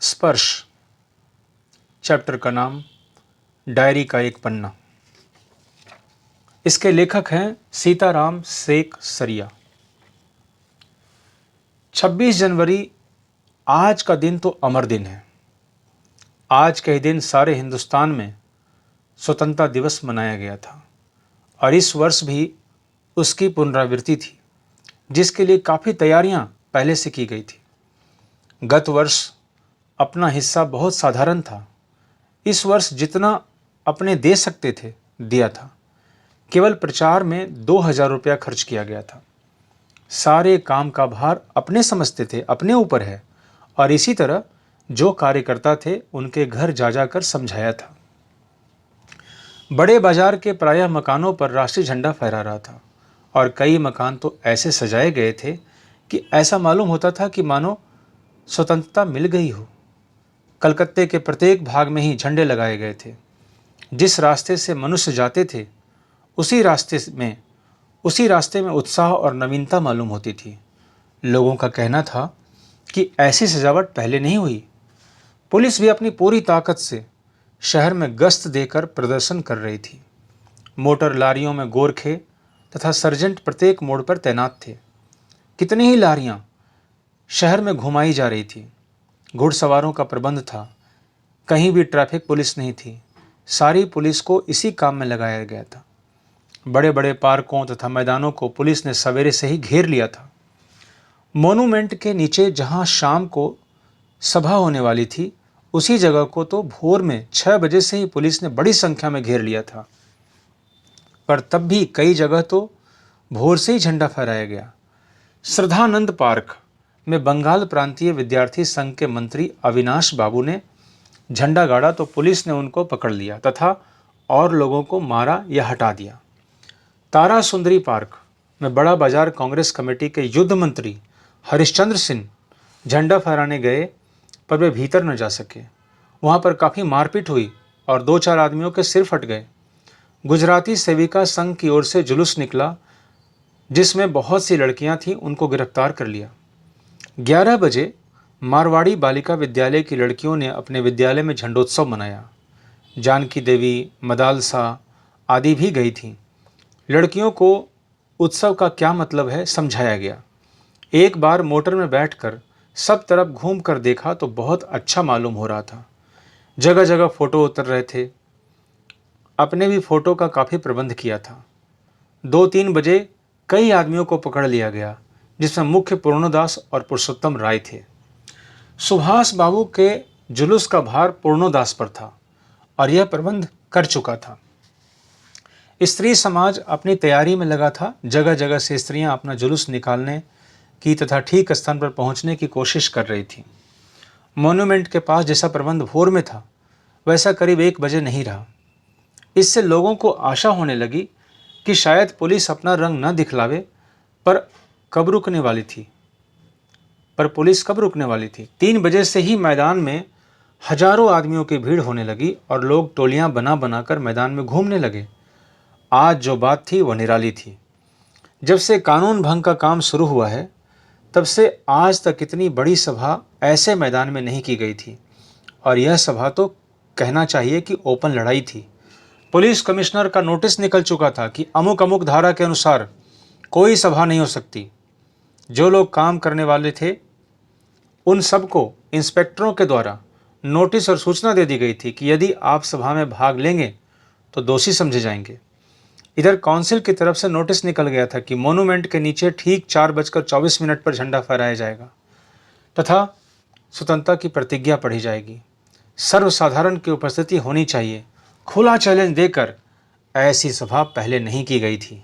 स्पर्श चैप्टर का नाम डायरी का एक पन्ना। इसके लेखक हैं सीताराम शेख सरिया। 26 जनवरी आज का दिन तो अमर दिन है। आज के ही दिन सारे हिंदुस्तान में स्वतंत्रता दिवस मनाया गया था और इस वर्ष भी उसकी पुनरावृत्ति थी, जिसके लिए काफ़ी तैयारियां पहले से की गई थी। गत वर्ष अपना हिस्सा बहुत साधारण था। इस वर्ष जितना अपने दे सकते थे दिया था। केवल प्रचार में 2000 रुपया खर्च किया गया था। सारे काम का भार अपने समझते थे, अपने ऊपर है, और इसी तरह जो कार्यकर्ता थे उनके घर जा जाकर समझाया था। बड़े बाजार के प्रायः मकानों पर राष्ट्रीय झंडा फहरा रहा था और कई मकान तो ऐसे सजाए गए थे कि ऐसा मालूम होता था कि मानो स्वतंत्रता मिल गई हो। कलकत्ते के प्रत्येक भाग में ही झंडे लगाए गए थे। जिस रास्ते से मनुष्य जाते थे उसी रास्ते में उत्साह और नवीनता मालूम होती थी। लोगों का कहना था कि ऐसी सजावट पहले नहीं हुई। पुलिस भी अपनी पूरी ताकत से शहर में गश्त देकर प्रदर्शन कर रही थी। मोटर लारियों में गोरखे तथा सर्जेंट प्रत्येक मोड़ पर तैनात थे। कितनी ही लारियां शहर में घुमाई जा रही थी। घुड़सवारों का प्रबंध था। कहीं भी ट्रैफिक पुलिस नहीं थी। सारी पुलिस को इसी काम में लगाया गया था। बड़े बड़े पार्कों तथा मैदानों को पुलिस ने सवेरे से ही घेर लिया था। मॉन्यूमेंट के नीचे जहां शाम को सभा होने वाली थी, उसी जगह को तो भोर में 6 बजे से ही पुलिस ने बड़ी संख्या में घेर लिया था। पर तब भी कई जगह तो भोर से ही झंडा फहराया गया। श्रद्धानंद पार्क में बंगाल प्रांतीय विद्यार्थी संघ के मंत्री अविनाश बाबू ने झंडा गाड़ा तो पुलिस ने उनको पकड़ लिया तथा और लोगों को मारा या हटा दिया। तारा सुंदरी पार्क में बड़ा बाजार कांग्रेस कमेटी के युद्ध मंत्री हरिश्चंद्र सिंह झंडा फहराने गए, पर वे भीतर न जा सके। वहां पर काफ़ी मारपीट हुई और 2-4 आदमियों के सिर फट गए। गुजराती सेविका संघ की ओर से जुलूस निकला, जिसमें बहुत सी लड़कियां थीं, उनको गिरफ्तार कर लिया। 11 बजे मारवाड़ी बालिका विद्यालय की लड़कियों ने अपने विद्यालय में झंडोत्सव मनाया। जानकी देवी, मदालसा आदि भी गई थीं। लड़कियों को उत्सव का क्या मतलब है समझाया गया। एक बार मोटर में बैठकर सब तरफ घूम कर देखा तो बहुत अच्छा मालूम हो रहा था। जगह जगह फोटो उतर रहे थे। अपने भी फोटो का काफ़ी प्रबंध किया था। 2-3 बजे कई आदमियों को पकड़ लिया गया, जिसमें मुख्य पूर्णोदास और पुरुषोत्तम राय थे। सुभाष बाबू के जुलूस का भार पूर्णोदास पर था और यह प्रबंध कर चुका था। स्त्री समाज अपनी तैयारी में लगा था। जगह जगह से स्त्रियां अपना जुलूस निकालने की तथा ठीक स्थान पर पहुंचने की कोशिश कर रही थीं। मॉन्यूमेंट के पास जैसा प्रबंध भोर में था, वैसा करीब 1 बजे नहीं रहा। इससे लोगों को आशा होने लगी कि शायद पुलिस अपना रंग न दिखलावे, पर पुलिस कब रुकने वाली थी। 3 बजे से ही मैदान में हजारों आदमियों की भीड़ होने लगी और लोग टोलियां बना बनाकर मैदान में घूमने लगे। आज जो बात थी वह निराली थी। जब से कानून भंग का काम शुरू हुआ है, तब से आज तक इतनी बड़ी सभा ऐसे मैदान में नहीं की गई थी, और यह सभा तो कहना चाहिए कि ओपन लड़ाई थी। पुलिस कमिश्नर का नोटिस निकल चुका था कि अमुक अमुक धारा के अनुसार कोई सभा नहीं हो सकती। जो लोग काम करने वाले थे उन सबको इंस्पेक्टरों के द्वारा नोटिस और सूचना दे दी गई थी कि यदि आप सभा में भाग लेंगे तो दोषी समझे जाएंगे। इधर काउंसिल की तरफ से नोटिस निकल गया था कि मॉन्यूमेंट के नीचे ठीक 4:24 पर झंडा फहराया जाएगा तथा स्वतंत्रता की प्रतिज्ञा पढ़ी जाएगी। सर्वसाधारण की उपस्थिति होनी चाहिए। खुला चैलेंज देकर ऐसी सभा पहले नहीं की गई थी।